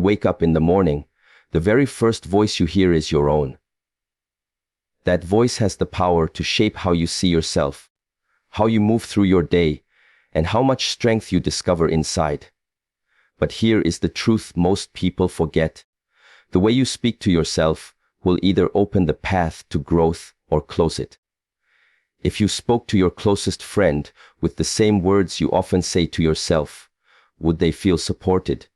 Wake up in the morning, the very first voice you hear is your own. That voice has the power to shape how you see yourself, how you move through your day, and how much strength you discover inside. But here is the truth most people forget. The way you speak to yourself will either open the path to growth or close it. If you spoke to your closest friend with the same words you often say to yourself, would they feel supported?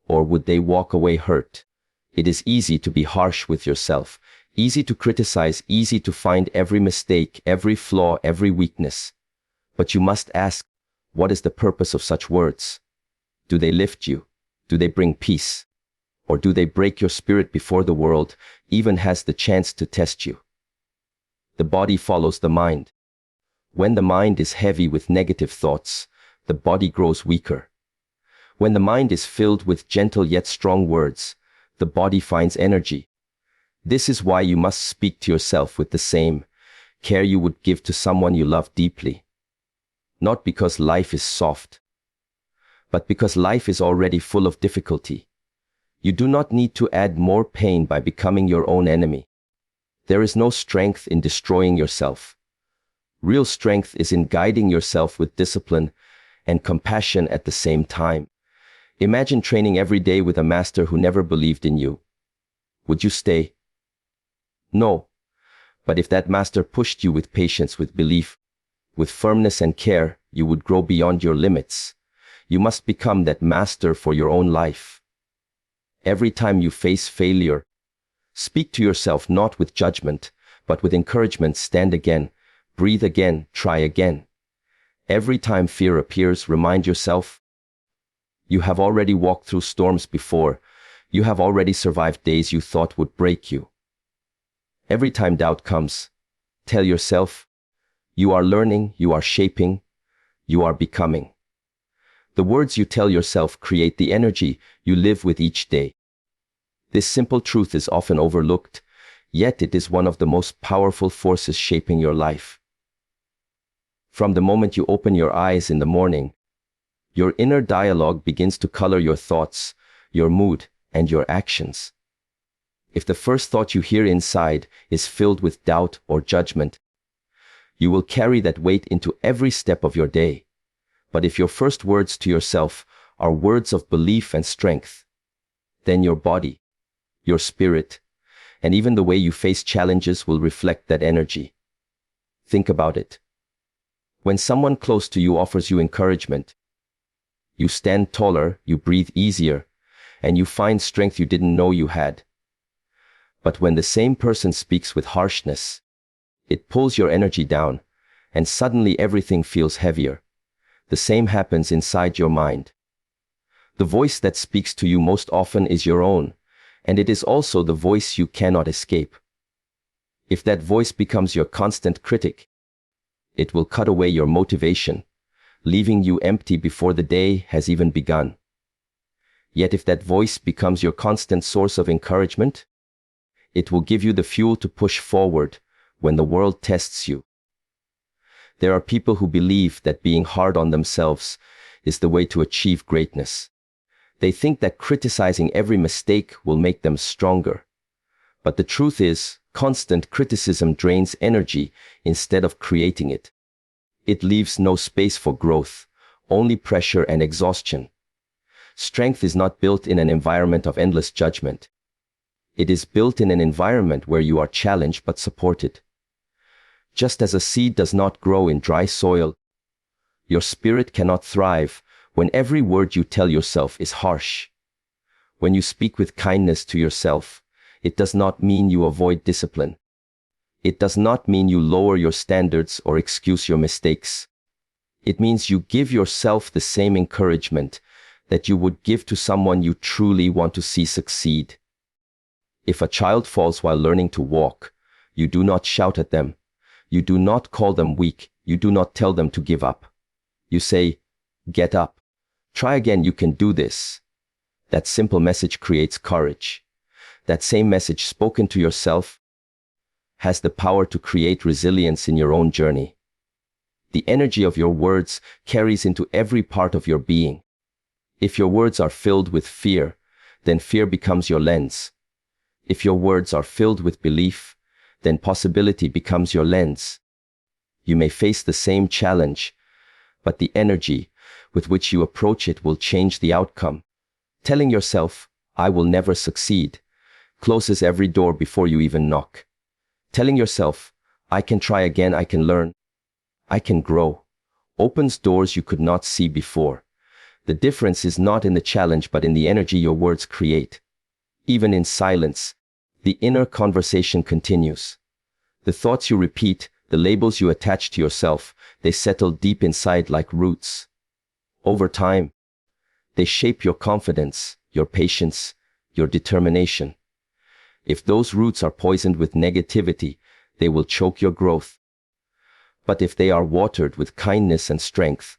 Or would they walk away hurt? It is easy to be harsh with yourself, easy to criticize, easy to find every mistake, every flaw, every weakness. But you must ask, what is the purpose of such words? Do they lift you? Do they bring peace? Or do they break your spirit before the world even has the chance to test you? The body follows the mind. When the mind is heavy with negative thoughts, the body grows weaker. When the mind is filled with gentle yet strong words, the body finds energy. This is why you must speak to yourself with the same care you would give to someone you love deeply. Not because life is soft, but because life is already full of difficulty. You do not need to add more pain by becoming your own enemy. There is no strength in destroying yourself. Real strength is in guiding yourself with discipline and compassion at the same time. Imagine training every day with a master who never believed in you. Would you stay? No. But if that master pushed you with patience, with belief, with firmness and care, you would grow beyond your limits. You must become that master for your own life. Every time you face failure, speak to yourself not with judgment, but with encouragement. Stand again, breathe again, try again. Every time fear appears, remind yourself, you have already walked through storms before. You have already survived days you thought would break you. Every time doubt comes, tell yourself, you are learning, you are shaping, you are becoming. The words you tell yourself create the energy you live with each day. This simple truth is often overlooked, yet it is one of the most powerful forces shaping your life. From the moment you open your eyes in the morning, your inner dialogue begins to color your thoughts, your mood, and your actions. If the first thought you hear inside is filled with doubt or judgment, you will carry that weight into every step of your day. But if your first words to yourself are words of belief and strength, then your body, your spirit, and even the way you face challenges will reflect that energy. Think about it. When someone close to you offers you encouragement, you stand taller, you breathe easier, and you find strength you didn't know you had. But when the same person speaks with harshness, it pulls your energy down, and suddenly everything feels heavier. The same happens inside your mind. The voice that speaks to you most often is your own, and it is also the voice you cannot escape. If that voice becomes your constant critic, it will cut away your motivation, leaving you empty before the day has even begun. Yet if that voice becomes your constant source of encouragement, it will give you the fuel to push forward when the world tests you. There are people who believe that being hard on themselves is the way to achieve greatness. They think that criticizing every mistake will make them stronger. But the truth is, constant criticism drains energy instead of creating it. It leaves no space for growth, only pressure and exhaustion. Strength is not built in an environment of endless judgment. It is built in an environment where you are challenged but supported. Just as a seed does not grow in dry soil, your spirit cannot thrive when every word you tell yourself is harsh. When you speak with kindness to yourself, it does not mean you avoid discipline. It does not mean you lower your standards or excuse your mistakes. It means you give yourself the same encouragement that you would give to someone you truly want to see succeed. If a child falls while learning to walk, you do not shout at them. You do not call them weak. You do not tell them to give up. You say, get up. Try again, you can do this. That simple message creates courage. That same message spoken to yourself has the power to create resilience in your own journey. The energy of your words carries into every part of your being. If your words are filled with fear, then fear becomes your lens. If your words are filled with belief, then possibility becomes your lens. You may face the same challenge, but the energy with which you approach it will change the outcome. Telling yourself, "I will never succeed," closes every door before you even knock. Telling yourself, "I can try again, I can learn, I can grow," opens doors you could not see before. The difference is not in the challenge but in the energy your words create. Even in silence, the inner conversation continues. The thoughts you repeat, the labels you attach to yourself, they settle deep inside like roots. Over time, they shape your confidence, your patience, your determination. If those roots are poisoned with negativity, they will choke your growth. But if they are watered with kindness and strength,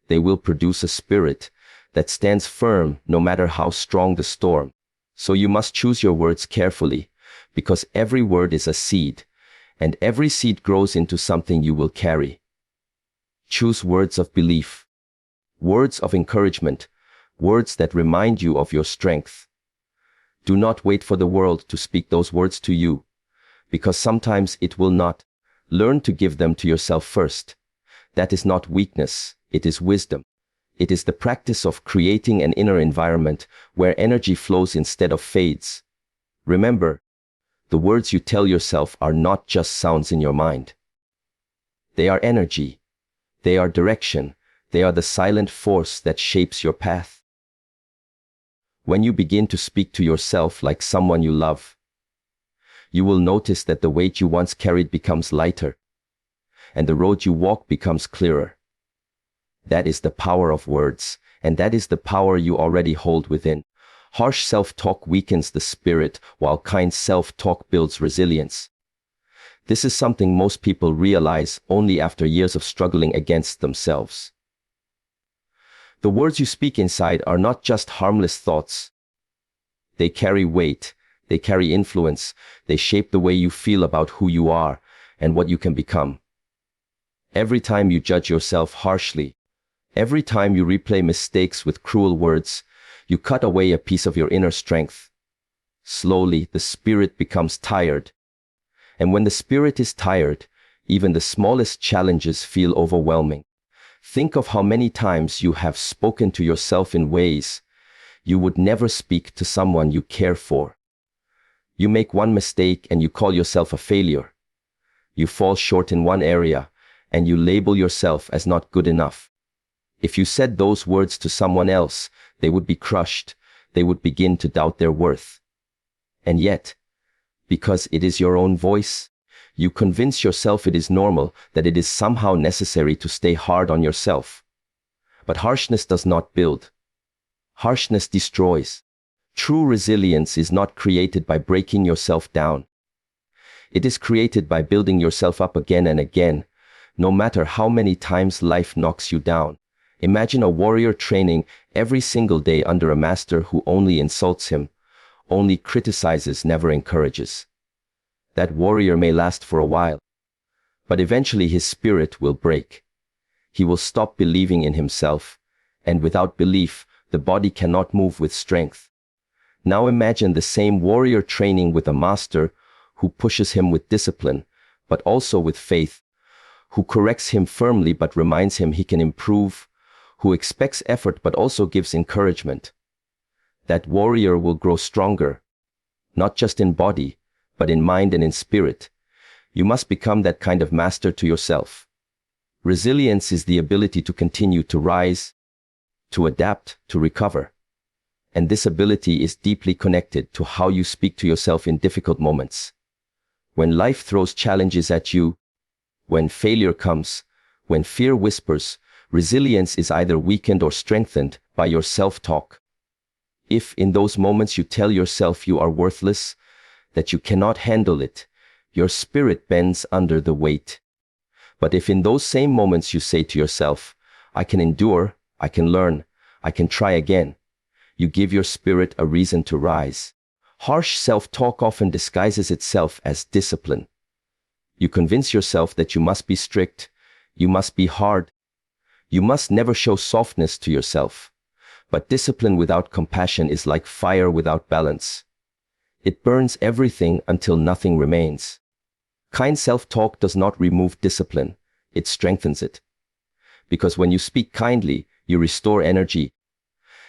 they will produce a spirit that stands firm no matter how strong the storm. So you must choose your words carefully, because every word is a seed, and every seed grows into something you will carry. Choose words of belief, words of encouragement, words that remind you of your strength. Do not wait for the world to speak those words to you, because sometimes it will not. Learn to give them to yourself first. That is not weakness, it is wisdom. It is the practice of creating an inner environment where energy flows instead of fades. Remember, the words you tell yourself are not just sounds in your mind. They are energy. They are direction. They are the silent force that shapes your path. When you begin to speak to yourself like someone you love, you will notice that the weight you once carried becomes lighter, and the road you walk becomes clearer. That is the power of words, and that is the power you already hold within. Harsh self-talk weakens the spirit, while kind self-talk builds resilience. This is something most people realize only after years of struggling against themselves. The words you speak inside are not just harmless thoughts. They carry weight, they carry influence, they shape the way you feel about who you are and what you can become. Every time you judge yourself harshly, every time you replay mistakes with cruel words, you cut away a piece of your inner strength. Slowly, the spirit becomes tired. And when the spirit is tired, even the smallest challenges feel overwhelming. Think of how many times you have spoken to yourself in ways you would never speak to someone you care for. You make one mistake and you call yourself a failure. You fall short in one area and you label yourself as not good enough. If you said those words to someone else, they would be crushed. They would begin to doubt their worth. And yet, because it is your own voice, you convince yourself it is normal, that it is somehow necessary to stay hard on yourself. But harshness does not build. Harshness destroys. True resilience is not created by breaking yourself down. It is created by building yourself up again and again, no matter how many times life knocks you down. Imagine a warrior training every single day under a master who only insults him, only criticizes, never encourages. That warrior may last for a while, but eventually his spirit will break. He will stop believing in himself, and without belief, the body cannot move with strength. Now imagine the same warrior training with a master who pushes him with discipline, but also with faith, who corrects him firmly but reminds him he can improve, who expects effort but also gives encouragement. That warrior will grow stronger, not just in body, but in mind and in spirit. You must become that kind of master to yourself. Resilience is the ability to continue to rise, to adapt, to recover. And this ability is deeply connected to how you speak to yourself in difficult moments. When life throws challenges at you, when failure comes, when fear whispers, resilience is either weakened or strengthened by your self-talk. If in those moments you tell yourself you are worthless, that you cannot handle it, your spirit bends under the weight. But if in those same moments you say to yourself, I can endure, I can learn, I can try again, you give your spirit a reason to rise. Harsh self-talk often disguises itself as discipline. You convince yourself that you must be strict, you must be hard, you must never show softness to yourself. But discipline without compassion is like fire without balance. It burns everything until nothing remains. Kind self-talk does not remove discipline, it strengthens it. Because when you speak kindly, you restore energy.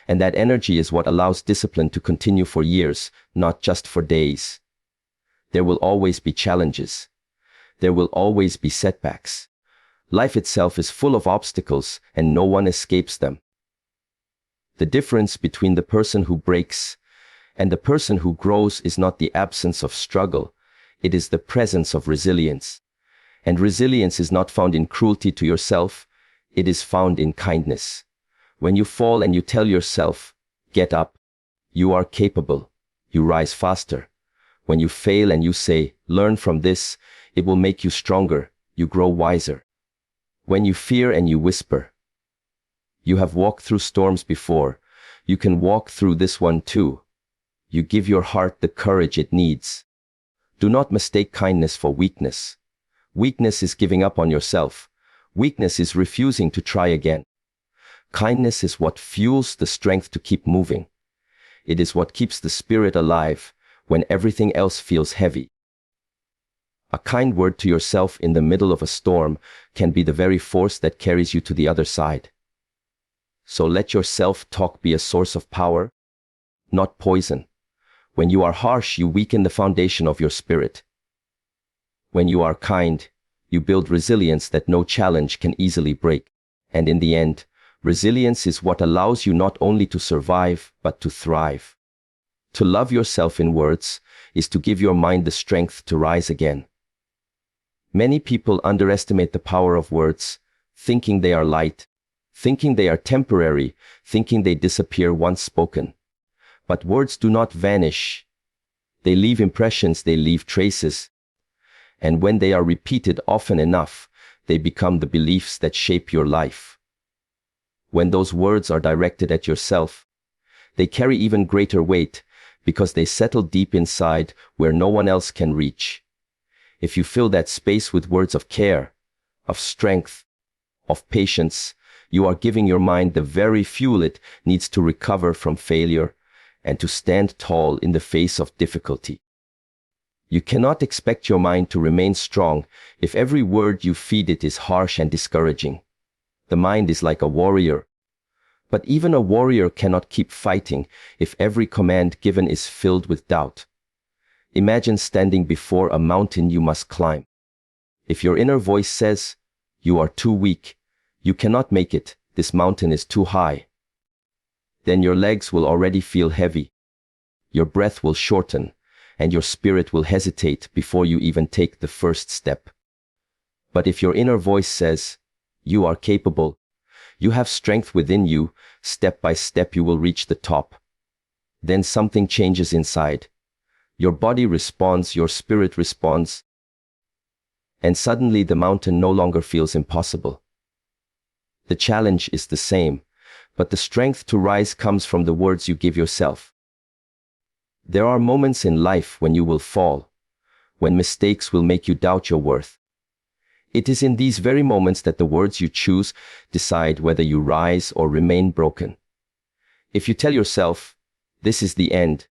And that energy is what allows discipline to continue for years, not just for days. There will always be challenges. There will always be setbacks. Life itself is full of obstacles, and no one escapes them. The difference between the person who breaks and the person who grows is not the absence of struggle, it is the presence of resilience. And resilience is not found in cruelty to yourself, it is found in kindness. When you fall and you tell yourself, get up, you are capable, you rise faster. When you fail and you say, learn from this, it will make you stronger, you grow wiser. When you fear and you whisper, you have walked through storms before, you can walk through this one too. You give your heart the courage it needs. Do not mistake kindness for weakness. Weakness is giving up on yourself. Weakness is refusing to try again. Kindness is what fuels the strength to keep moving. It is what keeps the spirit alive when everything else feels heavy. A kind word to yourself in the middle of a storm can be the very force that carries you to the other side. So let your self-talk be a source of power, not poison. When you are harsh, you weaken the foundation of your spirit. When you are kind, you build resilience that no challenge can easily break. And in the end, resilience is what allows you not only to survive, but to thrive. To love yourself in words is to give your mind the strength to rise again. Many people underestimate the power of words, thinking they are light, thinking they are temporary, thinking they disappear once spoken. But words do not vanish. They leave impressions, they leave traces. And when they are repeated often enough, they become the beliefs that shape your life. When those words are directed at yourself, they carry even greater weight because they settle deep inside where no one else can reach. If you fill that space with words of care, of strength, of patience, you are giving your mind the very fuel it needs to recover from failure and to stand tall in the face of difficulty. You cannot expect your mind to remain strong if every word you feed it is harsh and discouraging. The mind is like a warrior. But even a warrior cannot keep fighting if every command given is filled with doubt. Imagine standing before a mountain you must climb. If your inner voice says, you are too weak, you cannot make it, this mountain is too high, then your legs will already feel heavy. Your breath will shorten, and your spirit will hesitate before you even take the first step. But if your inner voice says, you are capable, you have strength within you, step by step you will reach the top. Then something changes inside. Your body responds, your spirit responds, and suddenly the mountain no longer feels impossible. The challenge is the same, but the strength to rise comes from the words you give yourself. There are moments in life when you will fall, when mistakes will make you doubt your worth. It is in these very moments that the words you choose decide whether you rise or remain broken. If you tell yourself, this is the end,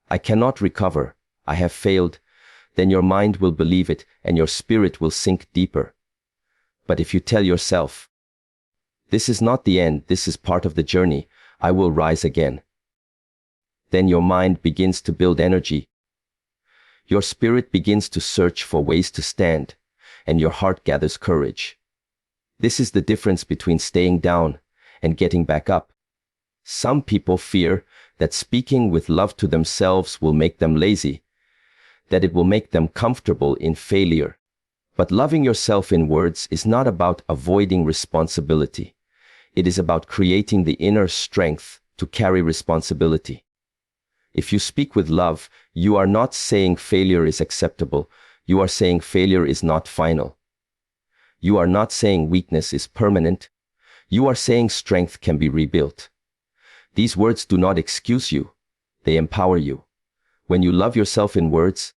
I cannot recover, I have failed, then your mind will believe it and your spirit will sink deeper. But if you tell yourself, this is not the end, this is part of the journey, I will rise again, then your mind begins to build energy. Your spirit begins to search for ways to stand, and your heart gathers courage. This is the difference between staying down and getting back up. Some people fear that speaking with love to themselves will make them lazy, that it will make them comfortable in failure. But loving yourself in words is not about avoiding responsibility. It is about creating the inner strength to carry responsibility. If you speak with love, you are not saying failure is acceptable. You are saying failure is not final. You are not saying weakness is permanent. You are saying strength can be rebuilt. These words do not excuse you. They empower you. When you love yourself in words,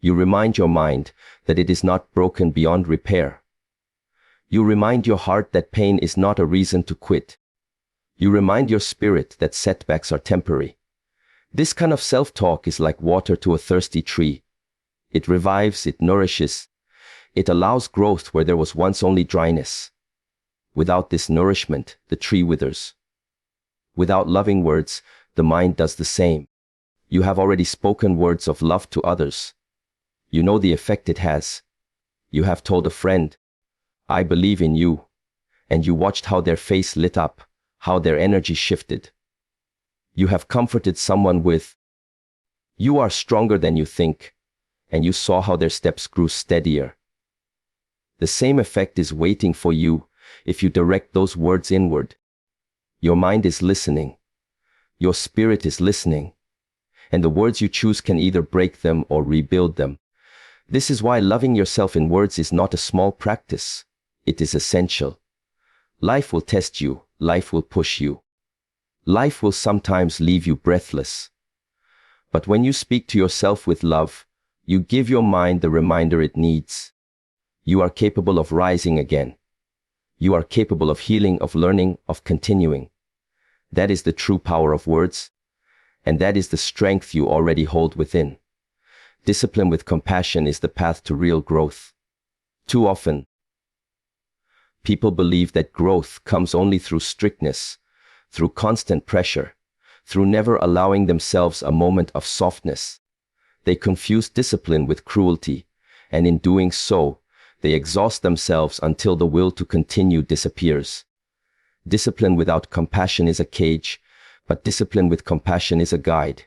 you remind your mind that it is not broken beyond repair. You remind your heart that pain is not a reason to quit. You remind your spirit that setbacks are temporary. This kind of self-talk is like water to a thirsty tree. It revives, it nourishes, it allows growth where there was once only dryness. Without this nourishment, the tree withers. Without loving words, the mind does the same. You have already spoken words of love to others. You know the effect it has. You have told a friend, "I believe in you," and you watched how their face lit up, how their energy shifted. You have comforted someone with, "You are stronger than you think," and you saw how their steps grew steadier. The same effect is waiting for you if you direct those words inward. Your mind is listening. Your spirit is listening. And the words you choose can either break them or rebuild them. This is why loving yourself in words is not a small practice. It is essential. Life will test you. Life will push you. Life will sometimes leave you breathless. But when you speak to yourself with love, you give your mind the reminder it needs. You are capable of rising again. You are capable of healing, of learning, of continuing. That is the true power of words, and that is the strength you already hold within. Discipline with compassion is the path to real growth. Too often, people believe that growth comes only through strictness, through constant pressure, through never allowing themselves a moment of softness. They confuse discipline with cruelty, and in doing so, they exhaust themselves until the will to continue disappears. Discipline without compassion is a cage, but discipline with compassion is a guide.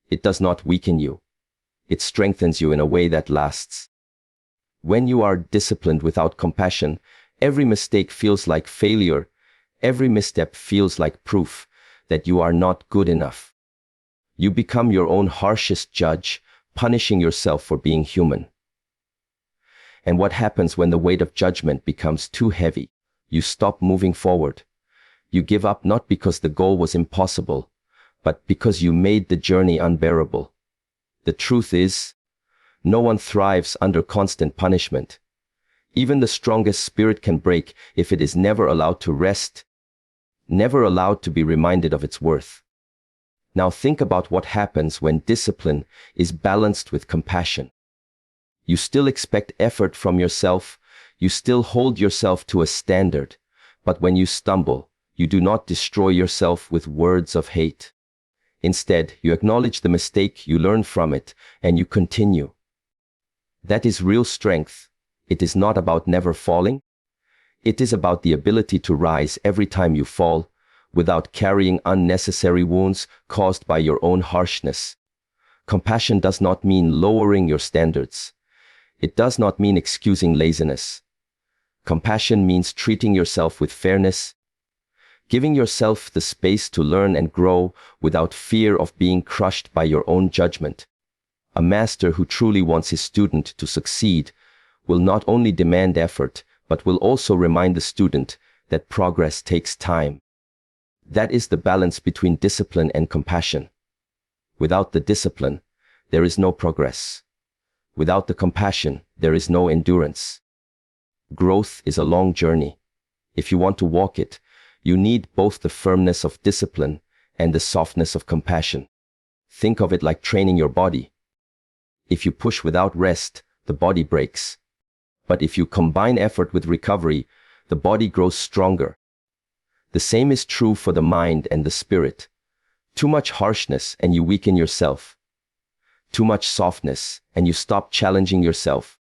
It does not weaken you. It strengthens you in a way that lasts. When you are disciplined without compassion, every mistake feels like failure. Every misstep feels like proof that you are not good enough. You become your own harshest judge, punishing yourself for being human. And what happens when the weight of judgment becomes too heavy? You stop moving forward. You give up not because the goal was impossible, but because you made the journey unbearable. The truth is, no one thrives under constant punishment. Even the strongest spirit can break if it is never allowed to rest, never allowed to be reminded of its worth. Now think about what happens when discipline is balanced with compassion. You still expect effort from yourself, you still hold yourself to a standard, but when you stumble, you do not destroy yourself with words of hate. Instead, you acknowledge the mistake, you learn from it, and you continue. That is real strength. It is not about never falling. It is about the ability to rise every time you fall, without carrying unnecessary wounds caused by your own harshness. Compassion does not mean lowering your standards. It does not mean excusing laziness. Compassion means treating yourself with fairness, giving yourself the space to learn and grow without fear of being crushed by your own judgment. A master who truly wants his student to succeed will not only demand effort, but will also remind the student that progress takes time. That is the balance between discipline and compassion. Without the discipline, there is no progress. Without the compassion, there is no endurance. Growth is a long journey. If you want to walk it, you need both the firmness of discipline and the softness of compassion. Think of it like training your body. If you push without rest, the body breaks. But if you combine effort with recovery, the body grows stronger. The same is true for the mind and the spirit. Too much harshness and you weaken yourself. Too much softness and you stop challenging yourself.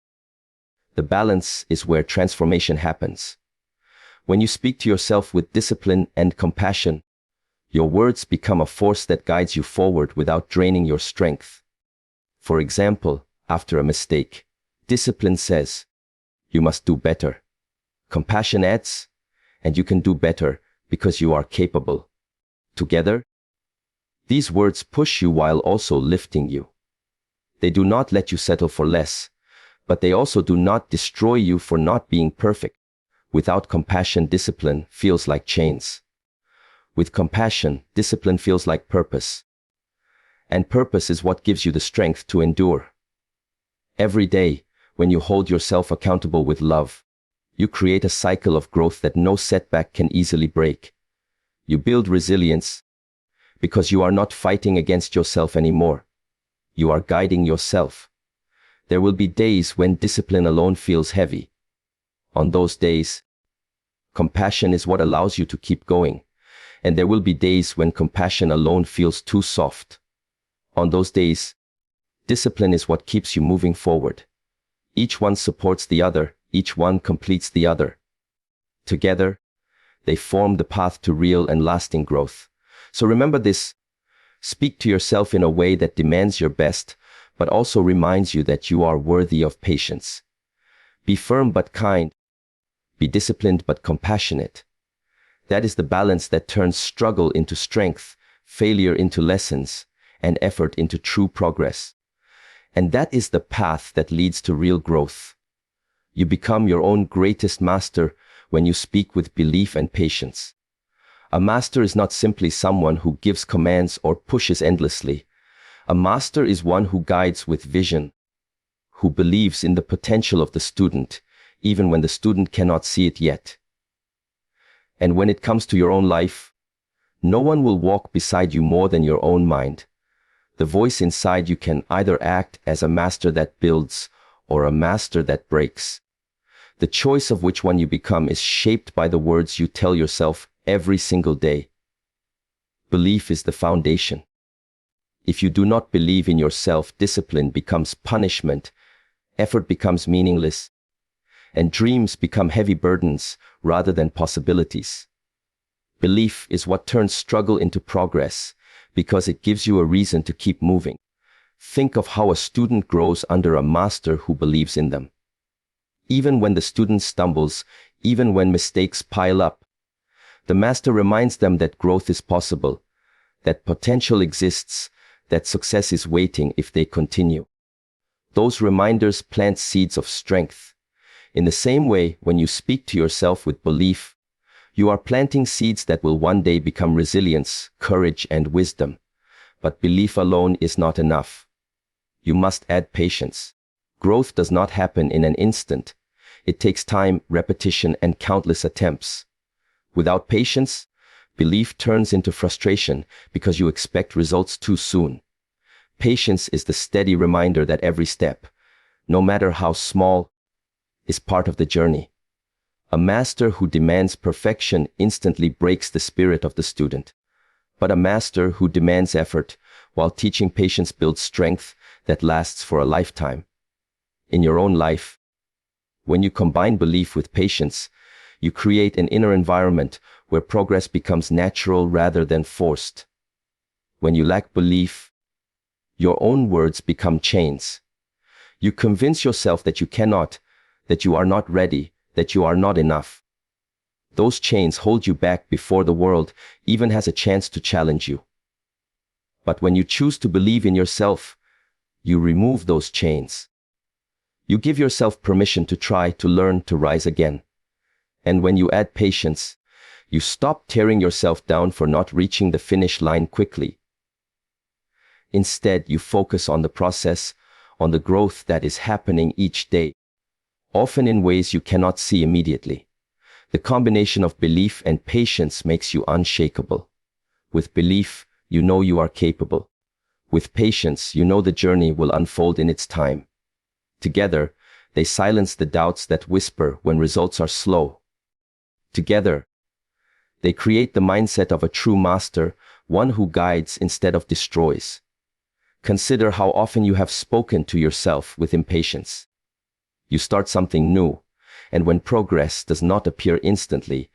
The balance is where transformation happens. When you speak to yourself with discipline and compassion, your words become a force that guides you forward without draining your strength. For example, after a mistake, discipline says, "You must do better." Compassion adds, "And you can do better because you are capable." Together, these words push you while also lifting you. They do not let you settle for less, but they also do not destroy you for not being perfect. Without compassion, discipline feels like chains. With compassion, discipline feels like purpose. And purpose is what gives you the strength to endure. Every day, when you hold yourself accountable with love, you create a cycle of growth that no setback can easily break. You build resilience because you are not fighting against yourself anymore. You are guiding yourself. There will be days when discipline alone feels heavy. On those days, compassion is what allows you to keep going. And there will be days when compassion alone feels too soft. On those days, discipline is what keeps you moving forward. Each one supports the other, each one completes the other. Together, they form the path to real and lasting growth. So remember this. Speak to yourself in a way that demands your best, but also reminds you that you are worthy of patience. Be firm but kind. Be disciplined but compassionate. That is the balance that turns struggle into strength, failure into lessons, and effort into true progress. And that is the path that leads to real growth. You become your own greatest master when you speak with belief and patience. A master is not simply someone who gives commands or pushes endlessly. A master is one who guides with vision, who believes in the potential of the student, even when the student cannot see it yet. And when it comes to your own life, no one will walk beside you more than your own mind. The voice inside you can either act as a master that builds or a master that breaks. The choice of which one you become is shaped by the words you tell yourself every single day. Belief is the foundation. If you do not believe in yourself, discipline becomes punishment, effort becomes meaningless, and dreams become heavy burdens rather than possibilities. Belief is what turns struggle into progress because it gives you a reason to keep moving. Think of how a student grows under a master who believes in them. Even when the student stumbles, even when mistakes pile up, the master reminds them that growth is possible, that potential exists, that success is waiting if they continue. Those reminders plant seeds of strength. In the same way, when you speak to yourself with belief, you are planting seeds that will one day become resilience, courage, and wisdom. But belief alone is not enough. You must add patience. Growth does not happen in an instant. It takes time, repetition, and countless attempts. Without patience, belief turns into frustration because you expect results too soon. Patience is the steady reminder that every step, no matter how small, is part of the journey. A master who demands perfection instantly breaks the spirit of the student. But a master who demands effort while teaching patience builds strength that lasts for a lifetime. In your own life, when you combine belief with patience, you create an inner environment where progress becomes natural rather than forced. When you lack belief, your own words become chains. You convince yourself that you cannot, that you are not ready, that you are not enough. Those chains hold you back before the world even has a chance to challenge you. But when you choose to believe in yourself, you remove those chains. You give yourself permission to try, to learn, to rise again. And when you add patience, you stop tearing yourself down for not reaching the finish line quickly. Instead, you focus on the process, on the growth that is happening each day, often in ways you cannot see immediately. The combination of belief and patience makes you unshakable. With belief, you know you are capable. With patience, you know the journey will unfold in its time. Together, they silence the doubts that whisper when results are slow. Together, they create the mindset of a true master, one who guides instead of destroys. Consider how often you have spoken to yourself with impatience. You start something new, and when progress does not appear instantly,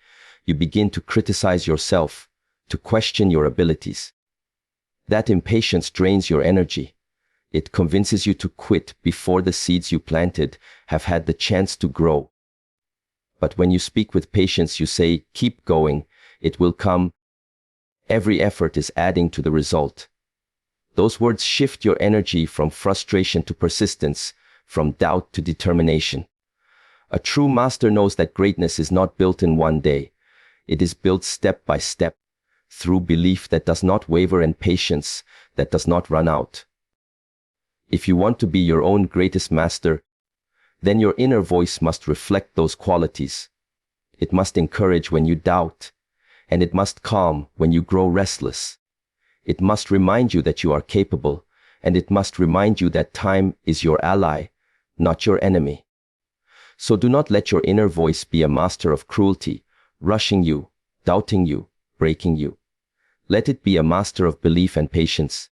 you begin to criticize yourself, to question your abilities. That impatience drains your energy. It convinces you to quit before the seeds you planted have had the chance to grow. But when you speak with patience, you say, keep going, it will come. Every effort is adding to the result. Those words shift your energy from frustration to persistence, from doubt to determination. A true master knows that greatness is not built in one day. It is built step by step, through belief that does not waver and patience that does not run out. If you want to be your own greatest master, then your inner voice must reflect those qualities. It must encourage when you doubt, and it must calm when you grow restless. It must remind you that you are capable, and it must remind you that time is your ally, not your enemy. So do not let your inner voice be a master of cruelty, rushing you, doubting you, breaking you. Let it be a master of belief and patience,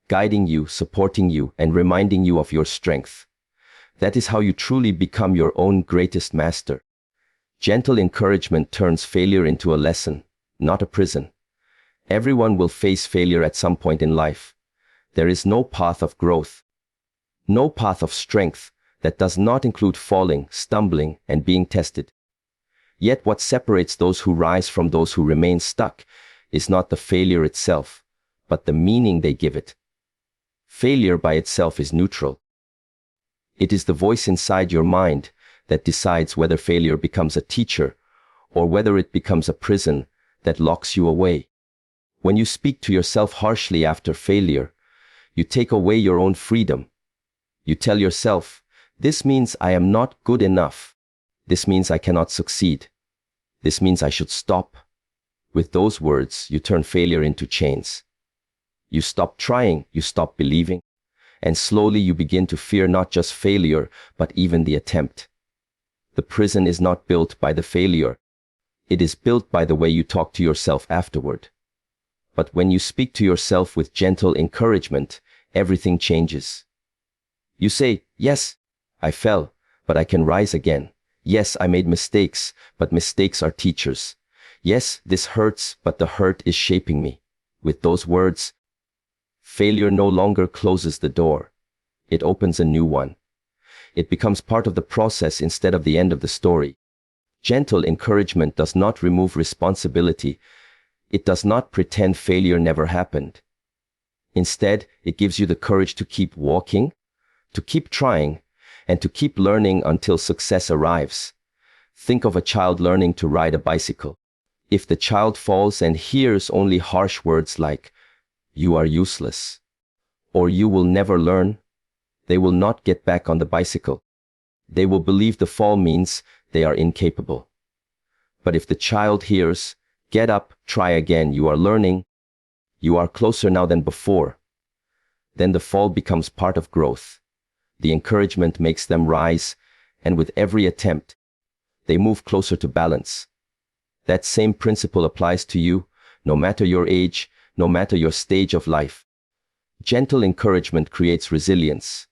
guiding you, supporting you, and reminding you of your strength. That is how you truly become your own greatest master. Gentle encouragement turns failure into a lesson, not a prison. Everyone will face failure at some point in life. There is no path of growth, no path of strength that does not include falling, stumbling, and being tested. Yet what separates those who rise from those who remain stuck is not the failure itself, but the meaning they give it. Failure by itself is neutral. It is the voice inside your mind that decides whether failure becomes a teacher or whether it becomes a prison that locks you away. When you speak to yourself harshly after failure, you take away your own freedom. You tell yourself, "This means I am not good enough. This means I cannot succeed. This means I should stop." With those words, you turn failure into chains. You stop trying, you stop believing, and slowly you begin to fear not just failure, but even the attempt. The prison is not built by the failure. It is built by the way you talk to yourself afterward. But when you speak to yourself with gentle encouragement, everything changes. You say, "Yes, I fell, but I can rise again. Yes, I made mistakes, but mistakes are teachers. Yes, this hurts, but the hurt is shaping me." With those words, failure no longer closes the door. It opens a new one. It becomes part of the process instead of the end of the story. Gentle encouragement does not remove responsibility. It does not pretend failure never happened. Instead, it gives you the courage to keep walking, to keep trying, and to keep learning until success arrives. Think of a child learning to ride a bicycle. If the child falls and hears only harsh words like, "You are useless," or "You will never learn," they will not get back on the bicycle. They will believe the fall means they are incapable. But if the child hears, "Get up, try again, you are learning, you are closer now than before," then the fall becomes part of growth. The encouragement makes them rise, and with every attempt, they move closer to balance. That same principle applies to you, no matter your age, no matter your stage of life. Gentle encouragement creates resilience.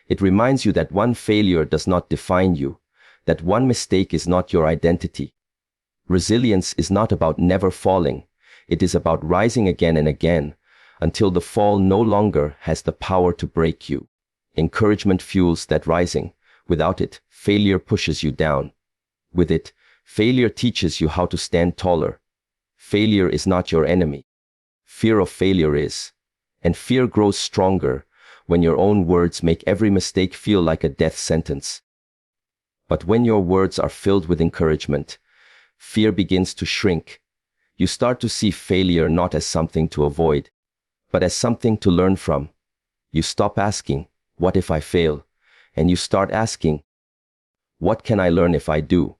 It reminds you that one failure does not define you, that one mistake is not your identity. Resilience is not about never falling. It is about rising again and again until the fall no longer has the power to break you. Encouragement fuels that rising. Without it, failure pushes you down. With it, failure teaches you how to stand taller. Failure is not your enemy. Fear of failure is. And fear grows stronger when your own words make every mistake feel like a death sentence. But when your words are filled with encouragement, fear begins to shrink. You start to see failure not as something to avoid, but as something to learn from. You stop asking, "What if I fail?" And you start asking, "What can I learn if I do?"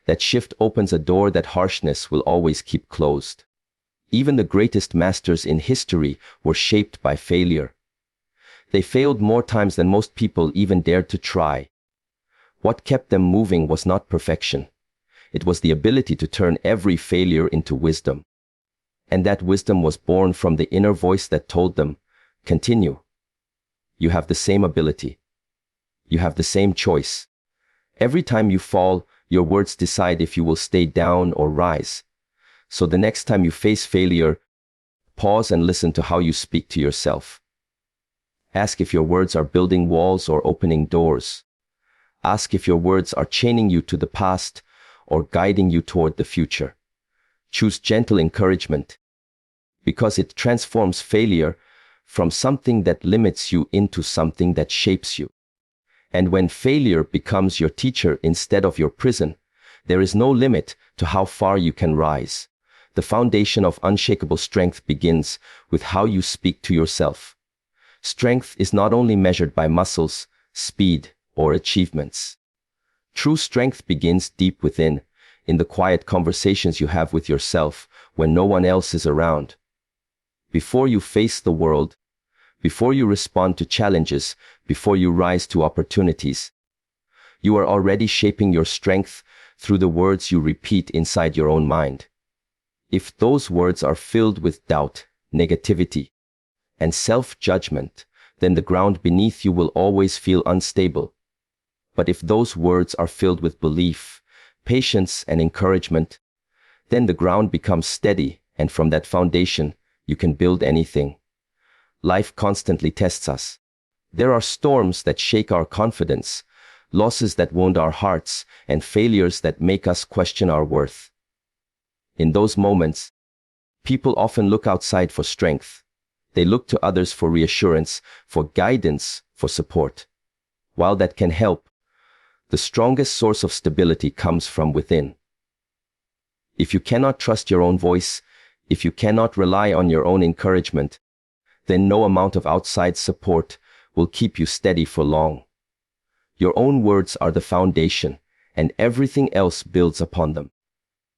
That shift opens a door that harshness will always keep closed. Even the greatest masters in history were shaped by failure. They failed more times than most people even dared to try. What kept them moving was not perfection. It was the ability to turn every failure into wisdom. And that wisdom was born from the inner voice that told them, "Continue. You have the same ability. You have the same choice." Every time you fall, your words decide if you will stay down or rise. So the next time you face failure, pause and listen to how you speak to yourself. Ask if your words are building walls or opening doors. Ask if your words are chaining you to the past or guiding you toward the future. Choose gentle encouragement, because it transforms failure from something that limits you into something that shapes you. And when failure becomes your teacher instead of your prison, there is no limit to how far you can rise. The foundation of unshakable strength begins with how you speak to yourself. Strength is not only measured by muscles, speed, or achievements. True strength begins deep within. in the quiet conversations you have with yourself when no one else is around. Before you face the world, before you respond to challenges, before you rise to opportunities, you are already shaping your strength through the words you repeat inside your own mind. If those words are filled with doubt, negativity, and self-judgment, then the ground beneath you will always feel unstable. But if those words are filled with belief, patience, and encouragement, then the ground becomes steady, and from that foundation, you can build anything. Life constantly tests us. There are storms that shake our confidence, losses that wound our hearts, and failures that make us question our worth. In those moments, people often look outside for strength. They look to others for reassurance, for guidance, for support. While that can help, the strongest source of stability comes from within. If you cannot trust your own voice, if you cannot rely on your own encouragement, then no amount of outside support will keep you steady for long. Your own words are the foundation, and everything else builds upon them.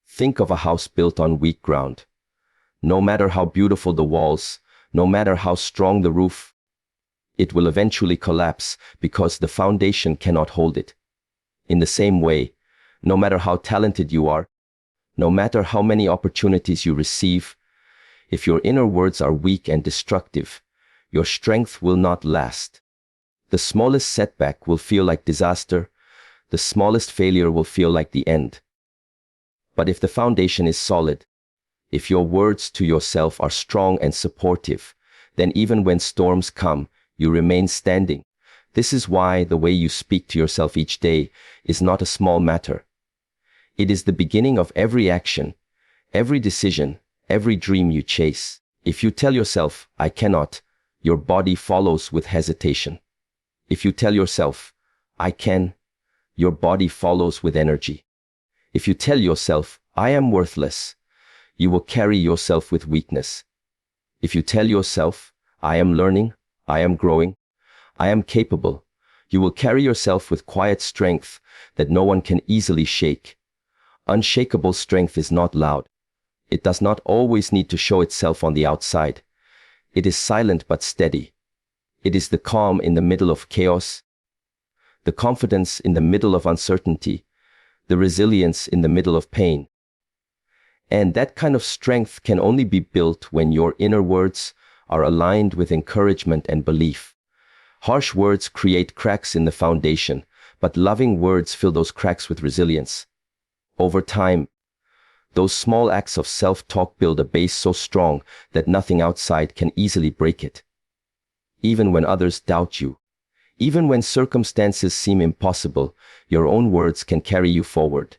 Think of a house built on weak ground. No matter how beautiful the walls, no matter how strong the roof, it will eventually collapse because the foundation cannot hold it. In the same way, no matter how talented you are, no matter how many opportunities you receive, if your inner words are weak and destructive, your strength will not last. The smallest setback will feel like disaster. The smallest failure will feel like the end. But if the foundation is solid, if your words to yourself are strong and supportive, then even when storms come, you remain standing. This is why the way you speak to yourself each day is not a small matter. It is the beginning of every action, every decision, every dream you chase. If you tell yourself, "I cannot," your body follows with hesitation. If you tell yourself, "I can," your body follows with energy. If you tell yourself, "I am worthless," you will carry yourself with weakness. If you tell yourself, "I am learning, I am growing, I am capable," you will carry yourself with quiet strength that no one can easily shake. Unshakable strength is not loud. It does not always need to show itself on the outside. It is silent but steady. It is the calm in the middle of chaos, the confidence in the middle of uncertainty, the resilience in the middle of pain. And that kind of strength can only be built when your inner words are aligned with encouragement and belief. Harsh words create cracks in the foundation, but loving words fill those cracks with resilience. Over time, those small acts of self-talk build a base so strong that nothing outside can easily break it. Even when others doubt you, even when circumstances seem impossible, your own words can carry you forward.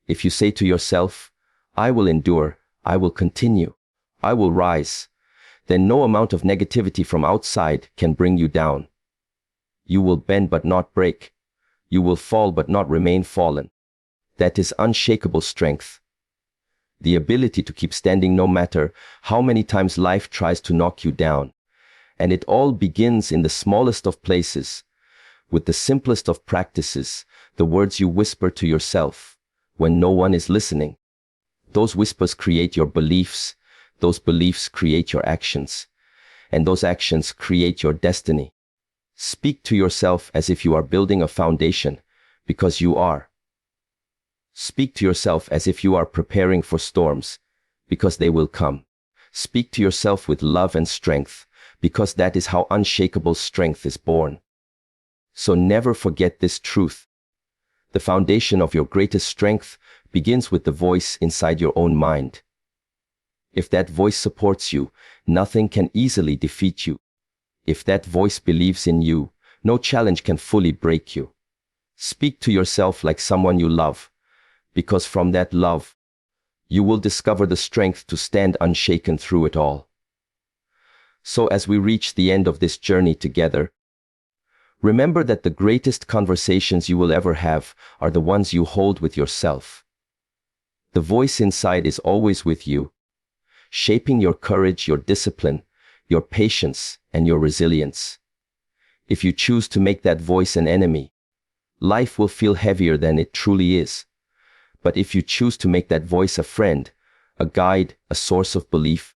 If you say to yourself, "I will endure, I will continue, I will rise," then no amount of negativity from outside can bring you down. You will bend but not break. You will fall but not remain fallen. That is unshakable strength. The ability to keep standing no matter how many times life tries to knock you down. And it all begins in the smallest of places, with the simplest of practices, the words you whisper to yourself when no one is listening. Those whispers create your beliefs, those beliefs create your actions, and those actions create your destiny. Speak to yourself as if you are building a foundation, because you are. Speak to yourself as if you are preparing for storms, because they will come. Speak to yourself with love and strength, because that is how unshakable strength is born. So never forget this truth. The foundation of your greatest strength begins with the voice inside your own mind. If that voice supports you, nothing can easily defeat you. If that voice believes in you, no challenge can fully break you. Speak to yourself like someone you love, because from that love, you will discover the strength to stand unshaken through it all. So as we reach the end of this journey together, remember that the greatest conversations you will ever have are the ones you hold with yourself. The voice inside is always with you, shaping your courage, your discipline, your patience, and your resilience. If you choose to make that voice an enemy, life will feel heavier than it truly is. But if you choose to make that voice a friend, a guide, a source of belief,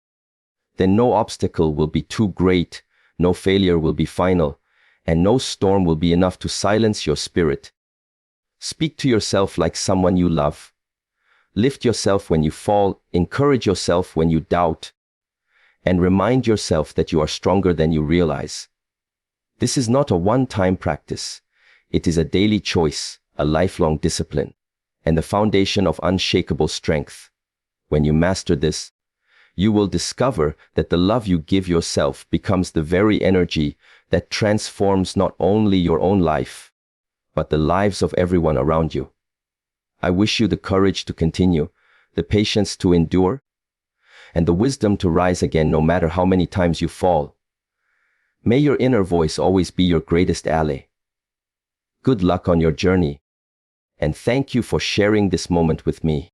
then no obstacle will be too great, no failure will be final, and no storm will be enough to silence your spirit. Speak to yourself like someone you love. Lift yourself when you fall, encourage yourself when you doubt, and remind yourself that you are stronger than you realize. This is not a one-time practice. It is a daily choice, a lifelong discipline, and the foundation of unshakable strength. When you master this, you will discover that the love you give yourself becomes the very energy that transforms not only your own life, but the lives of everyone around you. I wish you the courage to continue, the patience to endure, and the wisdom to rise again no matter how many times you fall. May your inner voice always be your greatest ally. Good luck on your journey, and thank you for sharing this moment with me.